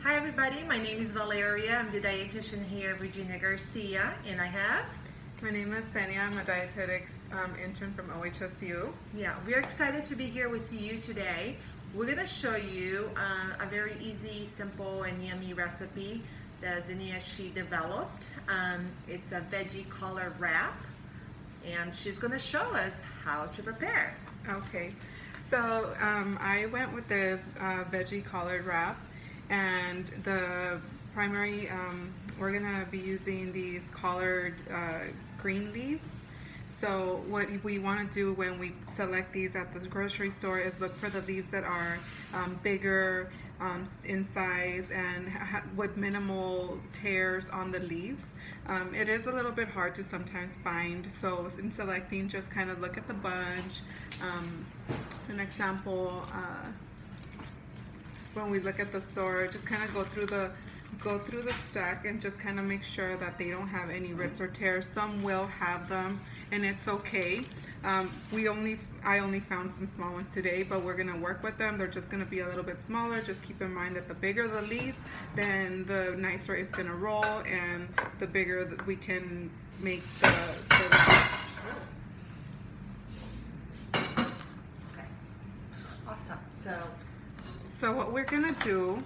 Hi everybody, my name is Valeria. I'm the dietitian here at Virginia Garcia, and I have... My name is Senia. I'm a dietetics intern from OHSU. Yeah, we're excited to be here with you today. We're going to show you a very easy, simple, and yummy recipe that Zinnia actually developed. It's a veggie collard wrap, and she's going to show us how to prepare. Okay, so I went with this veggie collard wrap, and the primary, we're gonna be using these collard green leaves. So what we want to do when we select these at the grocery store is look for the leaves that are bigger in size and with minimal tears on the leaves. It is a little bit hard to sometimes find, so in selecting, just kind of look at the bunch. An example, when we look at the store, just kind of go through the stack and just kind of make sure that they don't have any rips or tears. Some will have them, and it's okay. I only found some small ones today, but we're gonna work with them. They're just gonna be a little bit smaller. Just keep in mind that the bigger the leaf, then the nicer it's gonna roll, and the bigger that we can make the Okay, awesome. So what we're gonna do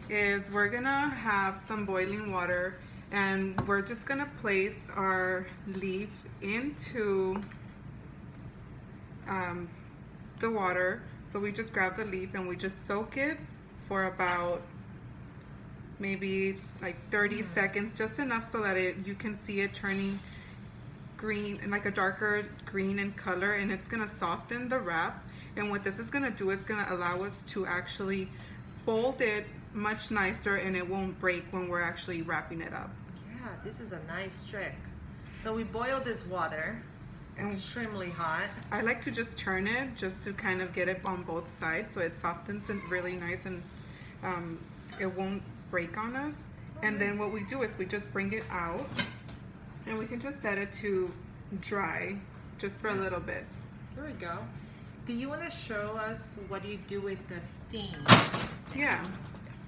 is we're gonna have some boiling water, and we're just gonna place our leaf into the water. So we just grab the leaf and we just soak it for about maybe like 30 seconds, just enough so that you can see it turning green and like a darker green in color, and it's gonna soften the wrap. And what this is gonna do is gonna allow us to actually fold it much nicer, and it won't break when we're actually wrapping it up. Yeah, this is a nice trick. So we boil this water, extremely hot. I like to just turn it just to kind of get it on both sides so it softens it really nice, and it won't break on us. And then what we do is we just bring it out, and we can just set it to dry just for a little bit. Here we go. Do you want to show us what you do with the steam? Yeah.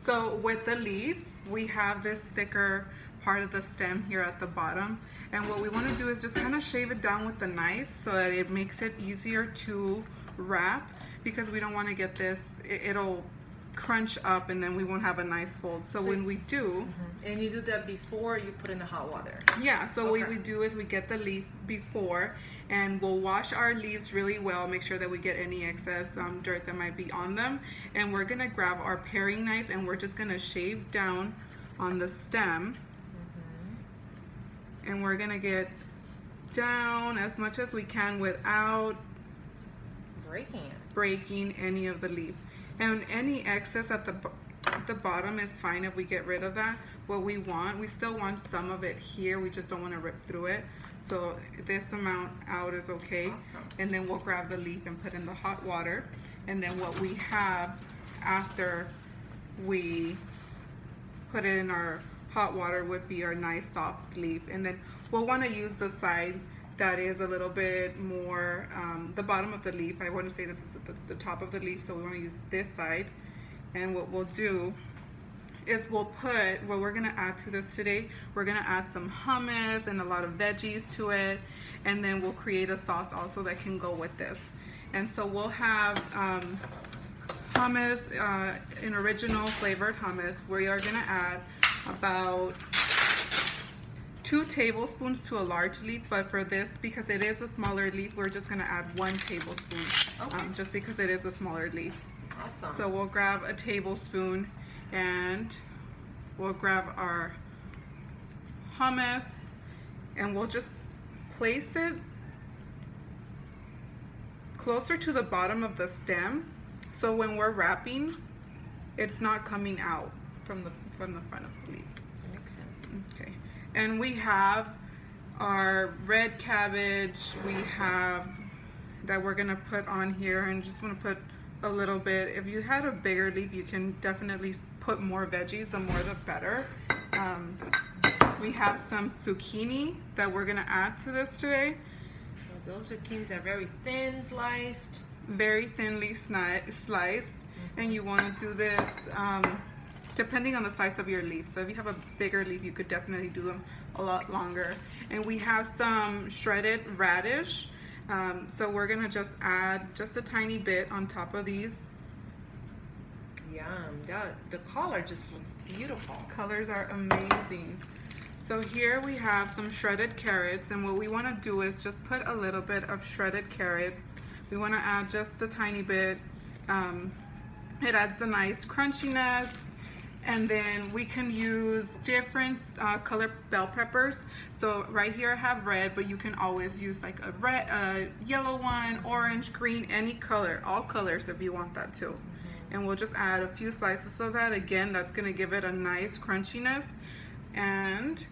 So with the leaf, we have this thicker part of the stem here at the bottom, and what we want to do is just kind of shave it down with the knife so that it makes it easier to wrap, because we don't want to get this, it'll crunch up and then we won't have a nice fold. So when we do, and you do that before you put in the hot water. Yeah, so what we do is we get the leaf before, and we'll wash our leaves really well, make sure that we get any excess dirt that might be on them, and we're gonna grab our paring knife and we're just gonna shave down on the stem, and we're gonna get down as much as we can without breaking any of the leaf. And any excess at the bottom is fine if we get rid of that. What we still want some of it here, we just don't want to rip through it. So this amount out is okay. Awesome. And then we'll grab the leaf and put in the hot water. And then what we have after we put it in our hot water would be our nice soft leaf. And then we'll want to use the side that is a little bit more, the bottom of the leaf. I want to say this is the top of the leaf, so we want to use this side. And what we'll do is we'll put, what we're gonna add to this today, we're gonna add some hummus and a lot of veggies to it, and then we'll create a sauce also that can go with this. And so we'll have hummus, an original flavored hummus. We are gonna add about 2 tablespoons to a large leaf, but for this, because it is a smaller leaf, we're just gonna add 1 tablespoon, just because it is a smaller leaf. Awesome. So we'll grab a tablespoon, and we'll grab our hummus, and we'll just place it closer to the bottom of the stem, so when we're wrapping, it's not coming out from the front of the leaf. That makes sense. Okay. And we have our red cabbage, we have that we're gonna put on here, and just wanna put a little bit. If you had a bigger leaf, you can definitely put more veggies, the more the better. We have some zucchini that we're gonna add to this today. So those zucchinis are very thin sliced. Very thinly sliced, and you wanna do this depending on the size of your leaf. So if you have a bigger leaf, you could definitely do them a lot longer. And we have some shredded radish. So we're gonna just add just a tiny bit on top of these. Yum. The color just looks beautiful. Colors are amazing. So here we have some shredded carrots, and what we want to do is just put a little bit of shredded carrots. We want to add just a tiny bit. It adds a nice crunchiness, and then we can use different color bell peppers. So right here I have red, but you can always use like a yellow one, orange, green, any color, all colors if you want that too. And we'll just add a few slices of that. Again, that's going to give it a nice crunchiness. And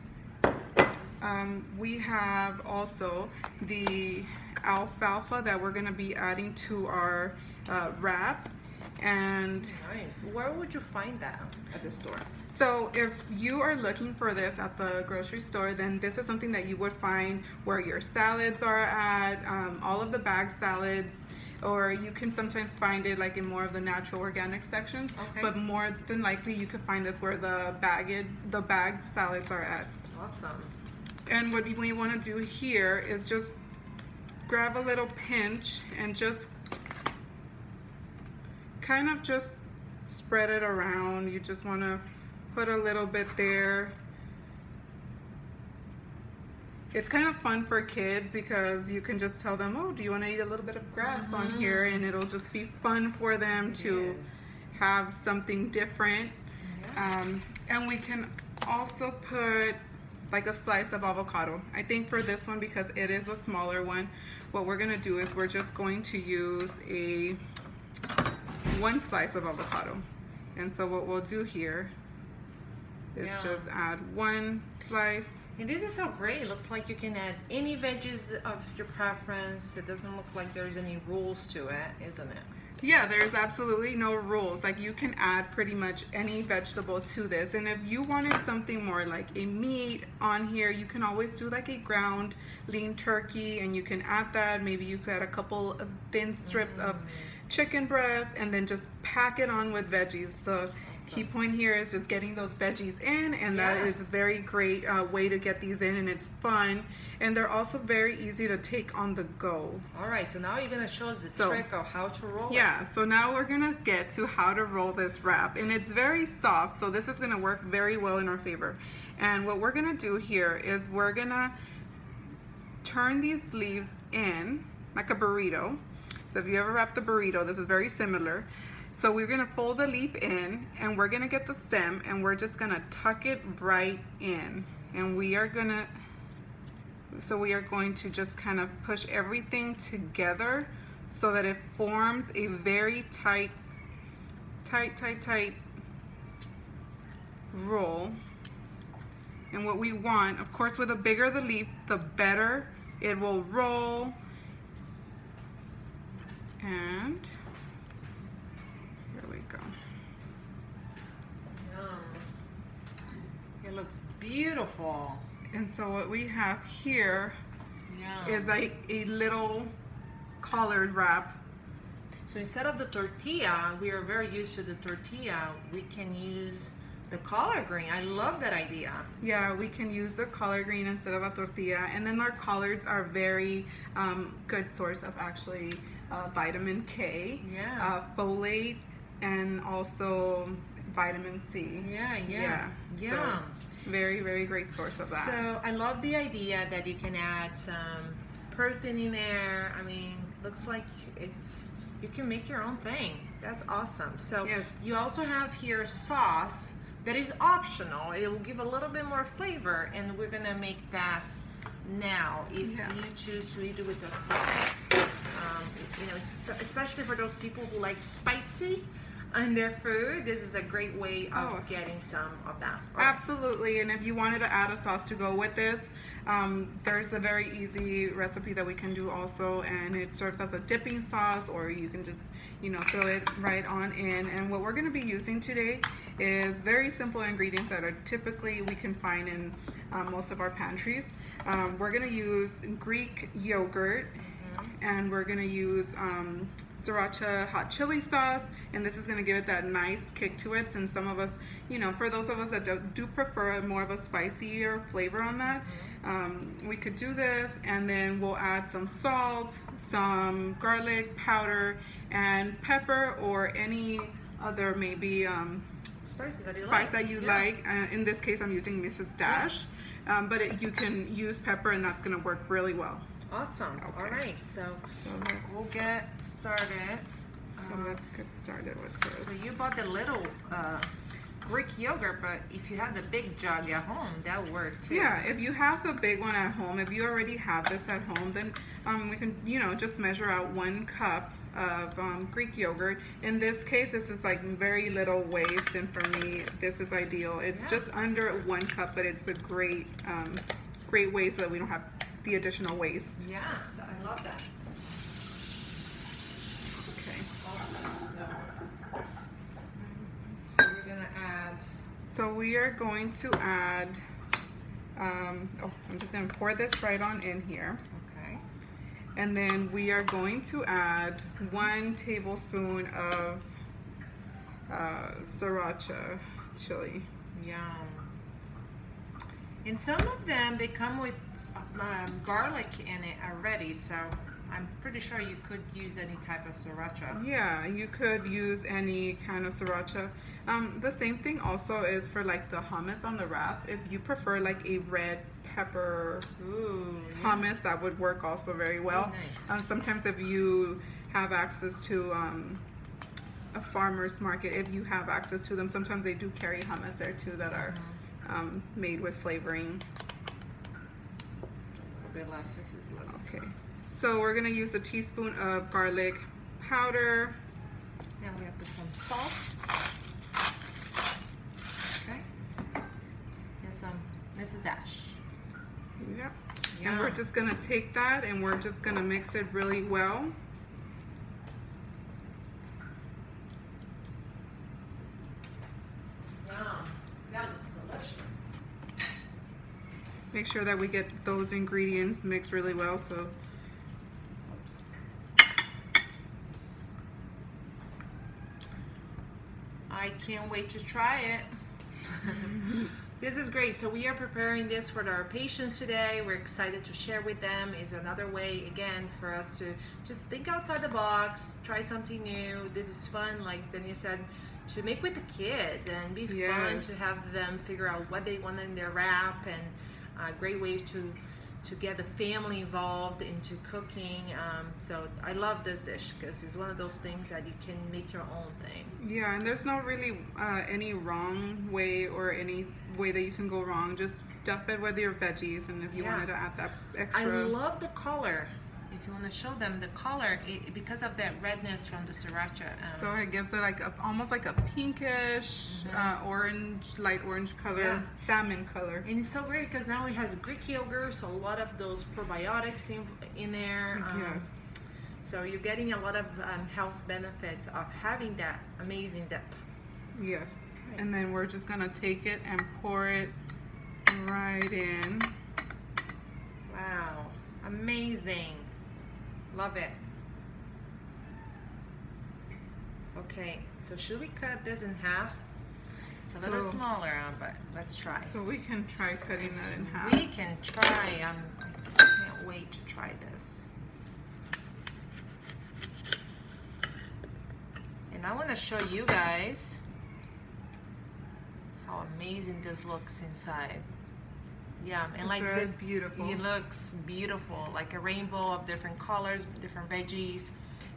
we have also the alfalfa that we're going to be adding to our wrap. And nice. Where would you find that at the store? so if you are looking for this at the grocery store, then this is something that you would find where your salads are at, all of the bag salads, or you can sometimes find it like in more of the natural organic sections. Okay. But more than likely you could find this where the bag salads are at. Awesome. And what we want to do here is just grab a little pinch and just kind of just spread it around. You just want to put a little bit there. It's kind of fun for kids because you can just tell them, oh, do you want to eat a little bit of grass on here? And it'll just be fun for them to have something different. And we can also put like a slice of avocado. I think for this one, because it is a smaller one, what we're gonna do is we're just going to use one slice of avocado. And so what we'll do here is just add one slice. And this is so great. It looks like you can add any veggies of your preference. It doesn't look like there's any rules to it, isn't it? Yeah, there's absolutely no rules. Like you can add pretty much any vegetable to this. And if you wanted something more like a meat on here, you can always do like a ground lean turkey, and you can add that. Maybe you could add a couple of thin strips of chicken breast and then just pack it on with veggies. So key point here is just getting those veggies in, and that is a very great way to get these in, and it's fun, and they're also very easy to take on the go. All right, so now you're gonna show us the trick of how to roll it. Yeah, so now we're gonna get to how to roll this wrap, and it's very soft, so this is gonna work very well in our favor. And what we're gonna do here is we're gonna turn these leaves in like a burrito. So if you ever wrap the burrito, this is very similar. So we're gonna fold the leaf in, and we're gonna get the stem, and we're just gonna tuck it right in. And we are going to just kind of push everything together so that it forms a very tight roll. And what we want, of course, with the bigger the leaf, the better it will roll. And here we go. It looks beautiful. And so what we have here is like a little collared wrap. So instead of the tortilla, we are very used to the tortilla, we can use the collard green. I love that idea. Yeah, we can use the collard green instead of a tortilla. And then our collards are very good source of actually vitamin K, folate, and also vitamin C. Yeah. So very, very great source of that. So I love the idea that you can add some protein in there. I mean, looks like you can make your own thing. That's awesome. So you also have here sauce that is optional. It will give a little bit more flavor, and we're gonna make that now if you choose to eat it with the sauce. You know, especially for those people who like spicy in their food, this is a great way of getting some of that. Absolutely, and if you wanted to add a sauce to go with this, there's a very easy recipe that we can do also, and it serves as a dipping sauce, or you can just, you know, throw it right on in. And what we're going to be using today is very simple ingredients that are typically we can find in most of our pantries. We're going to use Greek yogurt, and we're going to use sriracha hot chili sauce, and this is going to give it that nice kick to it, since some of us, you know, for those of us that do prefer more of a spicier flavor on that, we could do this, and then we'll add some salt, some garlic powder, and pepper, or any other maybe Spices that you spice like. that you Yeah. like. In this case, I'm using Mrs. Dash, but you can use pepper, and that's going to work really well. Awesome. Okay. All right, so let's, we'll get started. let's get started with this. So you bought the little Greek yogurt, but if you have the big jug at home, that would work too. Yeah, if you have the big one at home, if you already have this at home, then we can, you know, just measure out 1 cup of Greek yogurt. In this case, this is like very little waste, and for me, this is ideal. It's just under 1 cup, but it's a great, great way so that we don't have the additional waste. Yeah, I love that. Okay. So we're gonna add. So we are going to add. I'm just gonna pour this right on in here. Okay. And then we are going to add 1 tablespoon of sriracha chili. Yum. And some of them, they come with garlic in it already, so I'm pretty sure you could use any type of sriracha. Yeah, you could use any kind of sriracha. The same thing also is for like the hummus on the wrap. If you prefer like a red pepper hummus, that would work also very well. Nice. Sometimes if you have access to a farmer's market, if you have access to them, sometimes they do carry hummus there too that are made with flavoring. A bit less. This is less. Okay, so we're gonna use a teaspoon of garlic powder. And we have to put some salt. Okay. And some Mrs. Dash. Yep. Yum. And we're just gonna take that and we're just gonna mix it really well. Yum. That looks delicious. Make sure that we get those ingredients mixed really well. So, Oops. I can't wait to try it. This is great. So we are preparing this for our patients today. We're excited to share with them. It's another way, again, for us to just think outside the box, try something new. This is fun, like Xenia said, to make with the kids and be fun Yes. to have them figure out what they want in their wrap, and a great way to get the family involved into cooking. So I love this dish because it's one of those things that you can make your own thing. yeah, and there's not really any wrong way or any way that you can go wrong. Just stuff it with your veggies, and if you wanted to add that I extra. love the color. If you want to show them the color, because of that redness from the sriracha. So it gives it like almost like a pinkish, orange, light orange color, Yeah. salmon color. And it's so great because now it has Greek yogurt, so a lot of those probiotics in there. Yes. So you're getting a lot of health benefits of having that amazing dip. Yes. And then we're just gonna take it and pour it right in. Wow, amazing. Love it. Okay, so should we cut this in half? It's a little So- smaller, but let's try. So we can try cutting that in half. We can try. I can't wait to try this. And I want to show you guys how amazing this looks inside. Yeah, and like Very beautiful. it looks beautiful, like a rainbow of different colors, different veggies.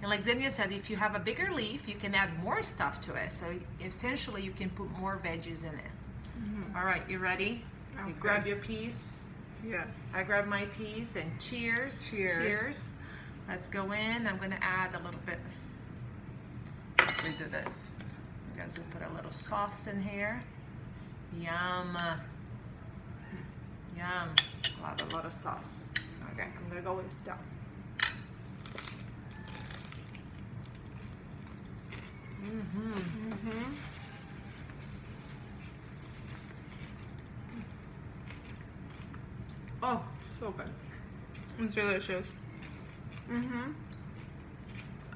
And like Xenia said, if you have a bigger leaf, you can add more stuff to it. So essentially, you can put more veggies in it. All right, you ready? You Okay. grab your piece. Yes. I grab my piece, and cheers. Cheers. Cheers. Let's go in. I'm going to add a little bit. Let's redo this. Because we put a little sauce in here. Yum. Yum. A lot of sauce. Okay, I'm going to go with that. Oh, so good. It's delicious.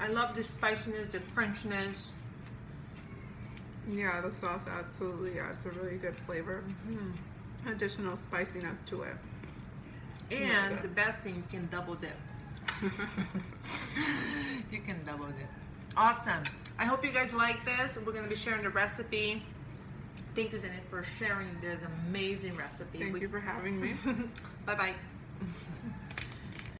I love the spiciness, the crunchiness. Yeah, the sauce absolutely adds a really good flavor. Additional spiciness to it. And the best thing, you can double dip. You can double dip. Awesome. I hope you guys like this. We're going to be sharing the recipe. Thank you, Zenit, for sharing this amazing recipe. Thank you for having me. Bye-bye.